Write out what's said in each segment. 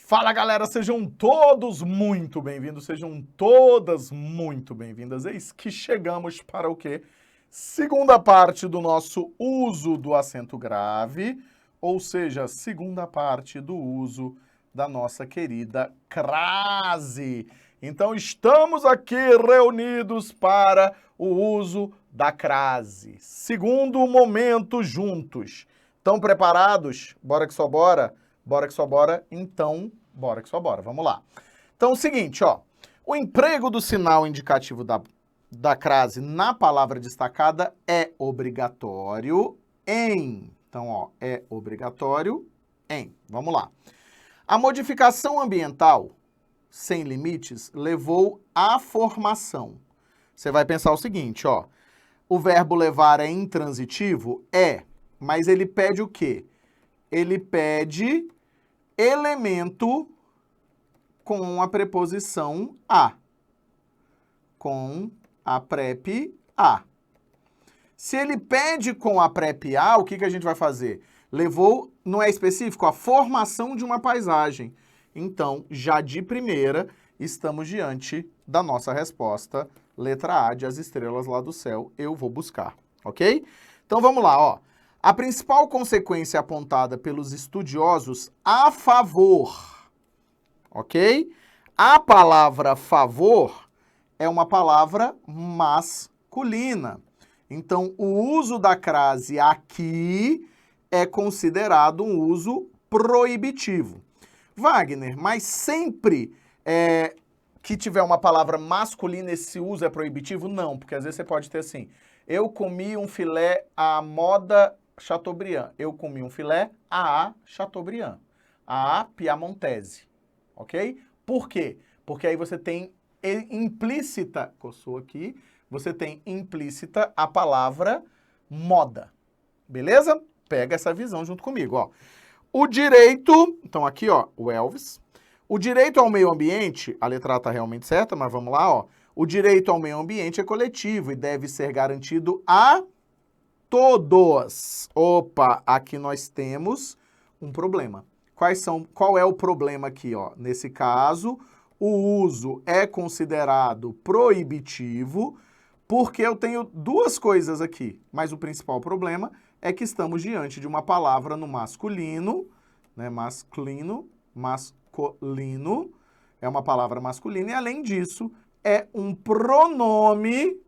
Fala galera, sejam todos muito bem-vindos, sejam todas muito bem-vindas. Eis que chegamos para o quê? Segunda parte do nosso uso do acento grave, ou seja, segunda parte do uso da nossa querida crase. Então estamos aqui reunidos para o uso da crase. Segundo momento juntos. Estão preparados? Bora que só bora? Bora que só bora? Então, bora que só bora. Vamos lá. Então, é o seguinte, ó. O emprego do sinal indicativo da crase na palavra destacada é obrigatório em. Então, ó, é obrigatório em. Vamos lá. A modificação ambiental, sem limites, levou à formação. Você vai pensar o seguinte, ó. O verbo levar é intransitivo? É. Mas ele pede o quê? Ele pede elemento com a preposição a. Com a prep a. Se ele pede com a prep a, o que a gente vai fazer? Levou, não é específico, a formação de uma paisagem. Então, já de primeira, estamos diante da nossa resposta, letra A, de as estrelas lá do céu, eu vou buscar, ok? Então, vamos lá, ó. A principal consequência apontada pelos estudiosos a favor, ok? A palavra favor é uma palavra masculina. Então, o uso da crase aqui é considerado um uso proibitivo. Wagner, mas sempre que tiver uma palavra masculina, esse uso é proibitivo? Não, porque às vezes você pode ter assim, eu comi um filé à moda Chateaubriand. Eu comi um filé à Chateaubriand. À Piamontese. Ok? Por quê? Porque aí você tem implícita, coçou aqui, você tem implícita a palavra moda. Beleza? Pega essa visão junto comigo, ó. O direito, então aqui, ó, o Elvis. O direito ao meio ambiente, a letra A tá realmente certa, mas vamos lá, ó. O direito ao meio ambiente é coletivo e deve ser garantido a todos. Opa, aqui nós temos um problema. Qual é o problema aqui, ó? Nesse caso, o uso é considerado proibitivo porque eu tenho duas coisas aqui, mas o principal problema é que estamos diante de uma palavra no masculino, né? Masculino, é uma palavra masculina e além disso é um pronome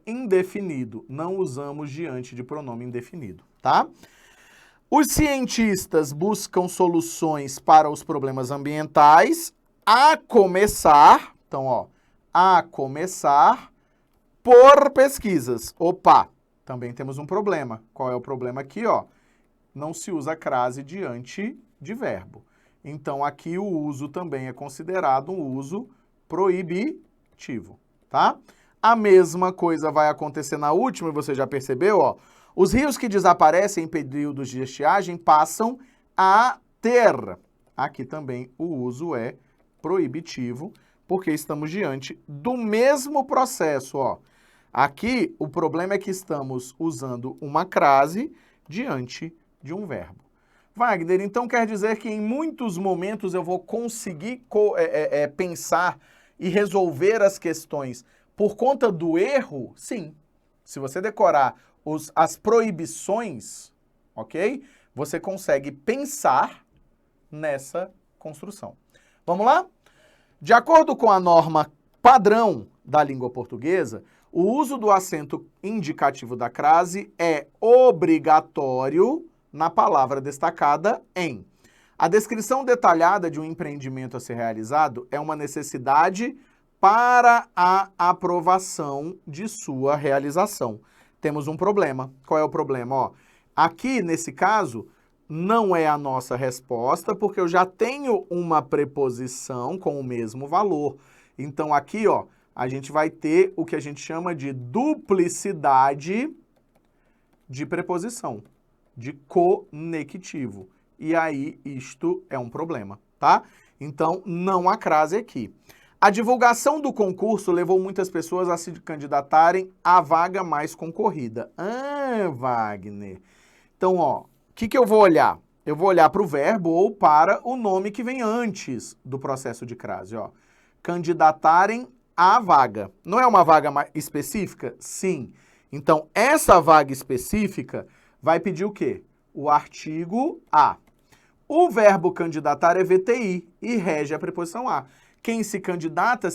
indefinido. Não usamos diante de pronome indefinido, tá? Os cientistas buscam soluções para os problemas ambientais a começar, então, ó, a começar por pesquisas. Opa, também temos um problema. Qual é o problema aqui, ó? Não se usa a crase diante de verbo. Então, aqui o uso também é considerado um uso proibitivo, tá? A mesma coisa vai acontecer na última, você já percebeu, ó? Os rios que desaparecem em períodos de estiagem passam a ter. Aqui também o uso é proibitivo, porque estamos diante do mesmo processo, ó. Aqui o problema é que estamos usando uma crase diante de um verbo. Wagner, então quer dizer que em muitos momentos eu vou conseguir pensar e resolver as questões por conta do erro? Sim. Se você decorar as proibições, ok? Você consegue pensar nessa construção. Vamos lá? De acordo com a norma padrão da língua portuguesa, o uso do acento indicativo da crase é obrigatório na palavra destacada em. A descrição detalhada de um empreendimento a ser realizado é uma necessidade para a aprovação de sua realização. Temos um problema. Qual é o problema? Ó, aqui, nesse caso, não é a nossa resposta, porque eu já tenho uma preposição com o mesmo valor. Então, aqui, ó, a gente vai ter o que a gente chama de duplicidade de preposição, de conectivo. E aí, isto é um problema, tá? Então, não há crase aqui. A divulgação do concurso levou muitas pessoas a se candidatarem à vaga mais concorrida. Ah, Wagner. Então, ó, o que eu vou olhar? eu vou olhar para o verbo ou para o nome que vem antes do processo de crase, ó. Candidatarem à vaga. Não é uma vaga específica? Sim. Então, essa vaga específica vai pedir o quê? O artigo A. O verbo candidatar é VTI e rege a preposição a. Quem se candidata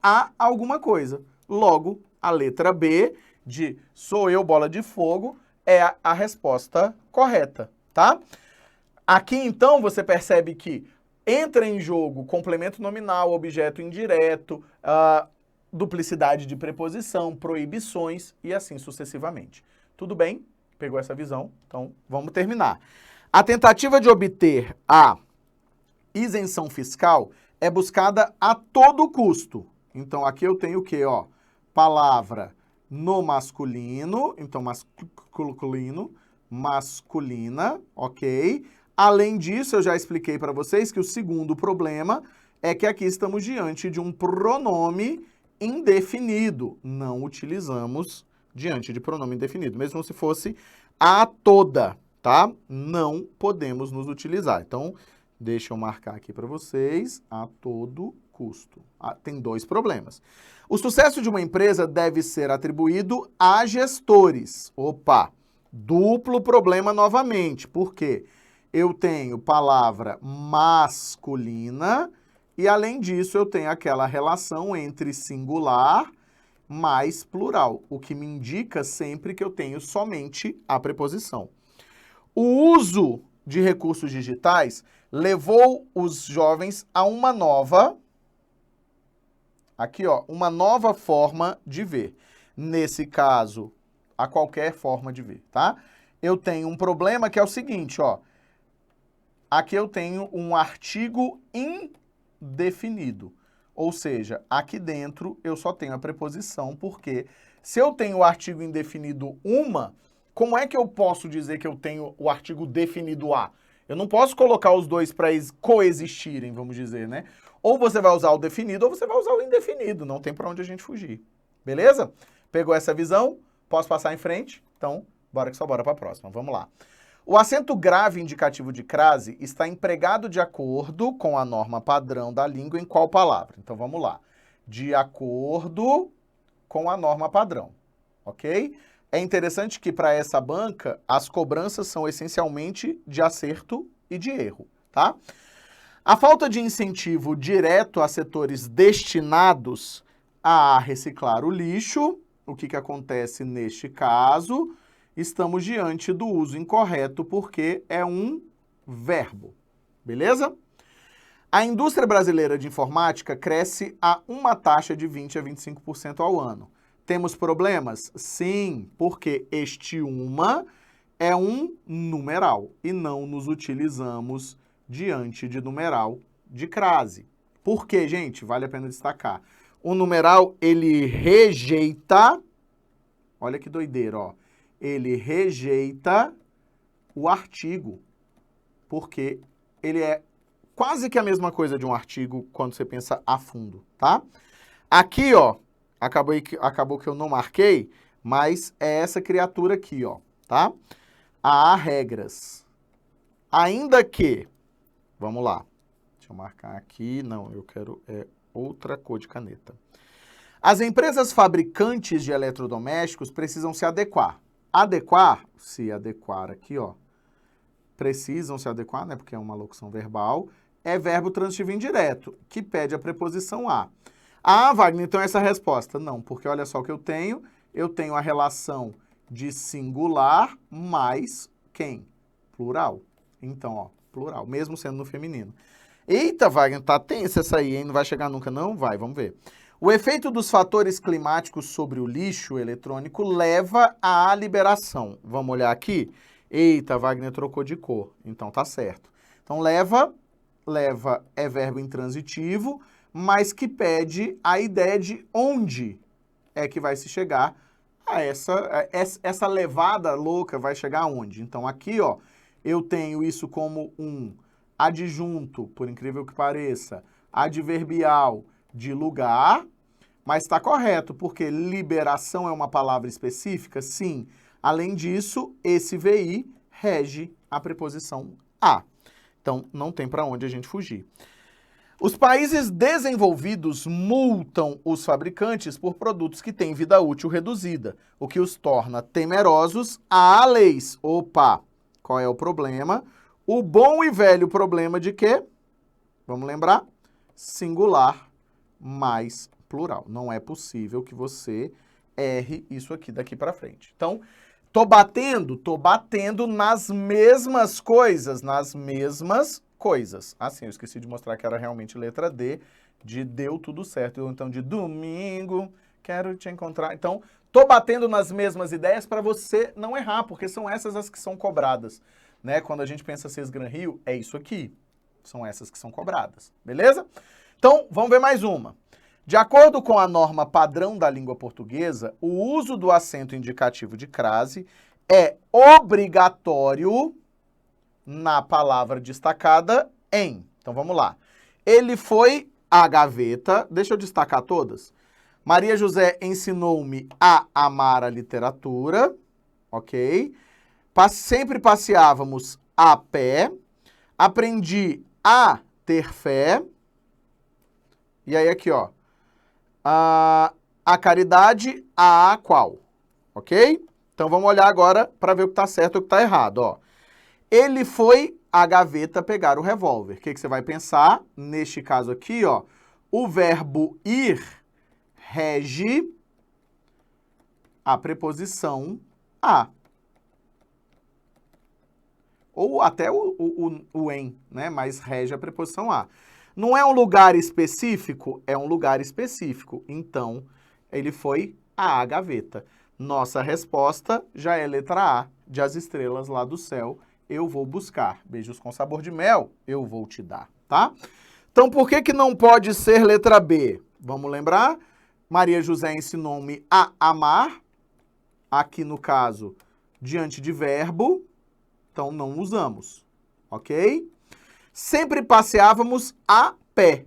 a alguma coisa. Logo, a letra B de sou eu, bola de fogo, é a resposta correta, tá? Aqui, então, você percebe que entra em jogo complemento nominal, objeto indireto, duplicidade de preposição, proibições e assim sucessivamente. Tudo bem? Pegou essa visão? Então, vamos terminar. A tentativa de obter a isenção fiscal é buscada a todo custo. Então, aqui eu tenho o quê? Ó, palavra no masculino, então masculina, ok? Além disso, eu já expliquei para vocês que o segundo problema é que aqui estamos diante de um pronome indefinido. Não utilizamos diante de pronome indefinido, mesmo se fosse a toda, tá? Não podemos nos utilizar. Então, deixa eu marcar aqui para vocês, a todo custo. Tem dois problemas. O sucesso de uma empresa deve ser atribuído a gestores. Opa, duplo problema novamente. Por quê? Eu tenho palavra masculina e, além disso, eu tenho aquela relação entre singular mais plural, o que me indica sempre que eu tenho somente a preposição. O uso de recursos digitais levou os jovens a uma nova, aqui ó, uma nova forma de ver. Nesse caso, a qualquer forma de ver, tá? Eu tenho um problema que é o seguinte, ó. Aqui eu tenho um artigo indefinido. Ou seja, aqui dentro eu só tenho a preposição, porque se eu tenho o artigo indefinido como é que eu posso dizer que eu tenho o artigo definido a? Eu não posso colocar os dois para coexistirem, vamos dizer, né? Ou você vai usar o definido ou você vai usar o indefinido, não tem para onde a gente fugir. Beleza? Pegou essa visão? Posso passar em frente? Então, bora que só bora para a próxima. Vamos lá. O acento grave indicativo de crase está empregado de acordo com a norma padrão da língua em qual palavra? Então, vamos lá. De acordo com a norma padrão, ok? É interessante que para essa banca, as cobranças são essencialmente de acerto e de erro, tá? A falta de incentivo direto a setores destinados a reciclar o lixo, o que acontece neste caso? Estamos diante do uso incorreto porque é um verbo, beleza? A indústria brasileira de informática cresce a uma taxa de 20 a 25% ao ano. Temos problemas? Sim, porque este uma é um numeral e não nos utilizamos diante de numeral de crase. Por quê, gente? Vale a pena destacar. O numeral, ele rejeita, olha que doideira, ó. Ele rejeita o artigo, porque ele é quase que a mesma coisa de um artigo quando você pensa a fundo, tá? Aqui, ó, acabou que eu não marquei, mas é essa criatura aqui, ó, tá? Há regras. Ainda que, vamos lá, deixa eu marcar aqui, não, eu quero outra cor de caneta. As empresas fabricantes de eletrodomésticos precisam se adequar. Se adequar aqui, ó, precisam se adequar, né, porque é uma locução verbal, é verbo transitivo indireto, que pede a preposição a. Ah, Wagner, então essa é a resposta. Não, porque olha só o que eu tenho a relação de singular mais quem? Plural. Então, ó, plural, mesmo sendo no feminino. Eita, Wagner, tá tensa essa aí, hein? Não vai chegar nunca, não? Vai, vamos ver. O efeito dos fatores climáticos sobre o lixo eletrônico leva à liberação. Vamos olhar aqui? Eita, Wagner trocou de cor. Então tá certo. Então leva é verbo intransitivo, mas que pede a ideia de onde é que vai se chegar a essa levada louca vai chegar aonde? Então aqui, ó, eu tenho isso como um adjunto, por incrível que pareça, adverbial de lugar, mas está correto, porque liberação é uma palavra específica? Sim. Além disso, esse VI rege a preposição a. Então, não tem para onde a gente fugir. Os países desenvolvidos multam os fabricantes por produtos que têm vida útil reduzida, o que os torna temerosos a leis. Opa, qual é o problema? O bom e velho problema de quê? Vamos lembrar? Singular mais plural. Não é possível que você erre isso aqui daqui para frente. Então, tô batendo nas mesmas coisas, Assim, eu esqueci de mostrar que era realmente letra D, de deu tudo certo. Ou então de domingo, quero te encontrar. Então, tô batendo nas mesmas ideias para você não errar, porque são essas as que são cobradas, né? Quando a gente pensa Sesgran Rio, é isso aqui. São essas que são cobradas, beleza? Então, vamos ver mais uma. De acordo com a norma padrão da língua portuguesa, o uso do acento indicativo de crase é obrigatório na palavra destacada em. Então, vamos lá. Ele foi à gaveta. Deixa eu destacar todas. Maria José ensinou-me a amar a literatura. Ok? Sempre passeávamos a pé. Aprendi a ter fé. E aí aqui, ó. A caridade, a qual? Ok? Então, vamos olhar agora para ver o que está certo e o que está errado, ó. Ele foi à gaveta pegar o revólver. O que você vai pensar? Neste caso aqui, ó, o verbo ir rege a preposição a. Ou até o em, né? Mas rege a preposição a. Não é um lugar específico? É um lugar específico. Então, ele foi à gaveta. Nossa resposta já é letra A, de as estrelas lá do céu. Eu vou buscar. Beijos com sabor de mel, eu vou te dar, tá? Então, por que não pode ser letra B? Vamos lembrar? Maria José ensinou-me a amar. Aqui, no caso, diante de verbo. Então, não usamos, ok? Sempre passeávamos a pé.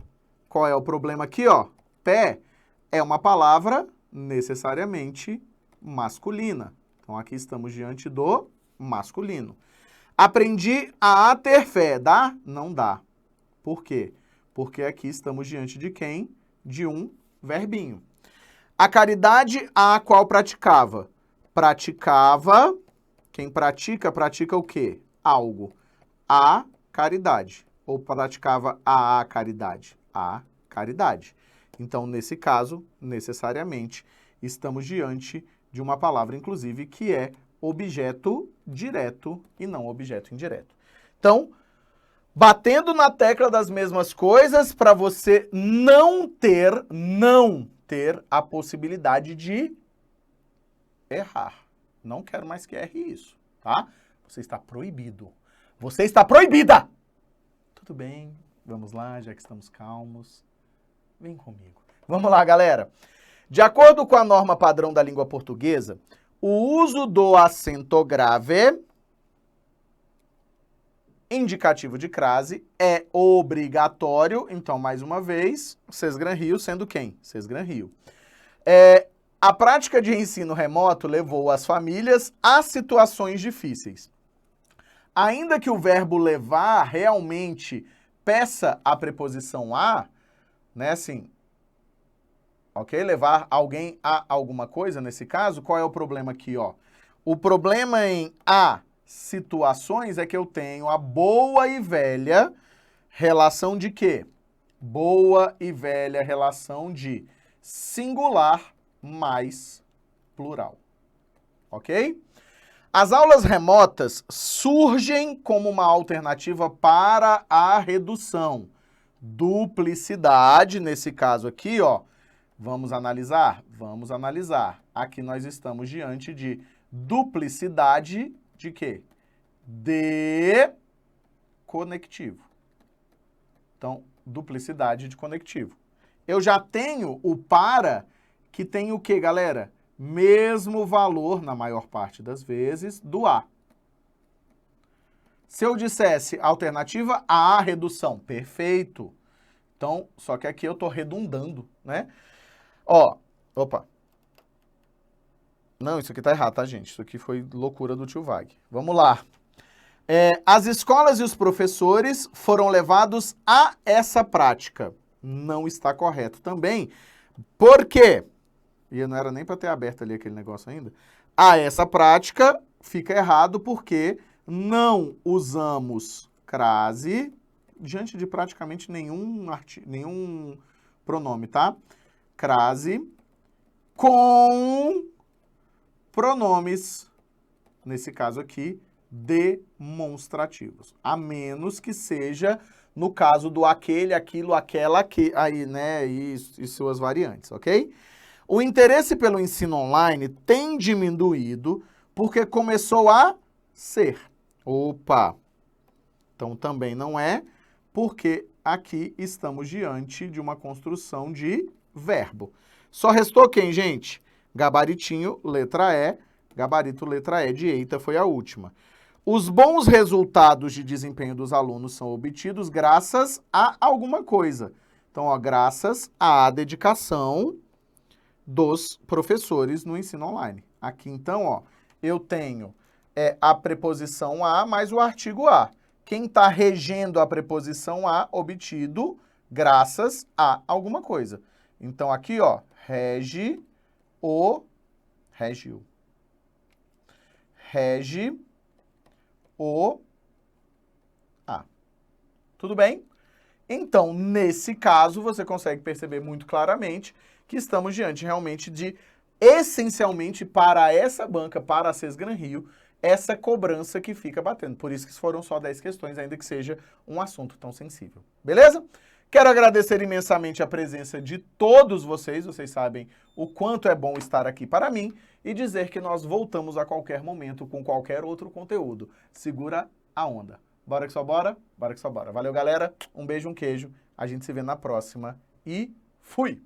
Qual é o problema aqui, ó? Pé é uma palavra necessariamente masculina. Então, aqui estamos diante do masculino. Aprendi a ter fé. Dá? Não dá. Por quê? Porque aqui estamos diante de quem? De um verbinho. A caridade a qual praticava. Praticava. Quem pratica, pratica o quê? Algo. A caridade. Ou praticava a caridade? A caridade. Então, nesse caso, necessariamente, estamos diante de uma palavra, inclusive, que é objeto direto e não objeto indireto. Então, batendo na tecla das mesmas coisas para você não ter a possibilidade de errar. Não quero mais que erre isso, tá? Você está proibido. Você está proibida! Tudo bem, vamos lá, já que estamos calmos. Vem comigo. Vamos lá, galera. De acordo com a norma padrão da língua portuguesa, o uso do acento grave, indicativo de crase, é obrigatório. Então, mais uma vez, Sesgran Rio sendo quem? Sesgran Rio. A prática de ensino remoto levou as famílias a situações difíceis. Ainda que o verbo levar realmente peça a preposição a, né, assim, ok? Levar alguém a alguma coisa, nesse caso, qual é o problema aqui, ó? O problema em a situações é que eu tenho a boa e velha relação de quê? Boa e velha relação de singular mais plural, ok? As aulas remotas surgem como uma alternativa para a redução. Duplicidade, nesse caso aqui, ó, vamos analisar? Vamos analisar. Aqui nós estamos diante de duplicidade de quê? De conectivo. Então, duplicidade de conectivo. Eu já tenho o para, que tem o quê, galera? Mesmo valor, na maior parte das vezes, do a. Se eu dissesse alternativa a redução, perfeito. Então, só que aqui eu estou redundando, né? Ó, opa. Não, isso aqui tá errado, tá, gente? Isso aqui foi loucura do tio Vag. Vamos lá. As escolas e os professores foram levados a essa prática. Não está correto também. Por quê? E não era nem para ter aberto ali aquele negócio ainda. A essa prática fica errado porque não usamos crase diante de praticamente nenhum pronome, tá? Crase com pronomes, nesse caso aqui, demonstrativos. A menos que seja no caso do aquele, aquilo, aquela, aí, né, e suas variantes, ok? O interesse pelo ensino online tem diminuído porque começou a ser. Opa! Então também não é, porque aqui estamos diante de uma construção de verbo. Só restou quem, gente? Gabaritinho, letra E. Gabarito, letra E de eita foi a última. Os bons resultados de desempenho dos alunos são obtidos graças a alguma coisa. Então, ó, graças à dedicação dos professores no ensino online. Aqui, então, ó, eu tenho a preposição a mais o artigo a. Quem está regendo a preposição a, obtido graças a alguma coisa. Então, aqui, ó, rege o, regiu. Rege o a. Tudo bem? Então, nesse caso, você consegue perceber muito claramente que estamos diante realmente de, essencialmente, para essa banca, para a Sesgran Rio, essa cobrança que fica batendo. Por isso que foram só 10 questões, ainda que seja um assunto tão sensível. Beleza? Quero agradecer imensamente a presença de todos vocês. Vocês sabem o quanto é bom estar aqui para mim e dizer que nós voltamos a qualquer momento com qualquer outro conteúdo. Segura a onda. Bora que só bora? Bora que só bora. Valeu, galera. Um beijo, um queijo. A gente se vê na próxima e fui!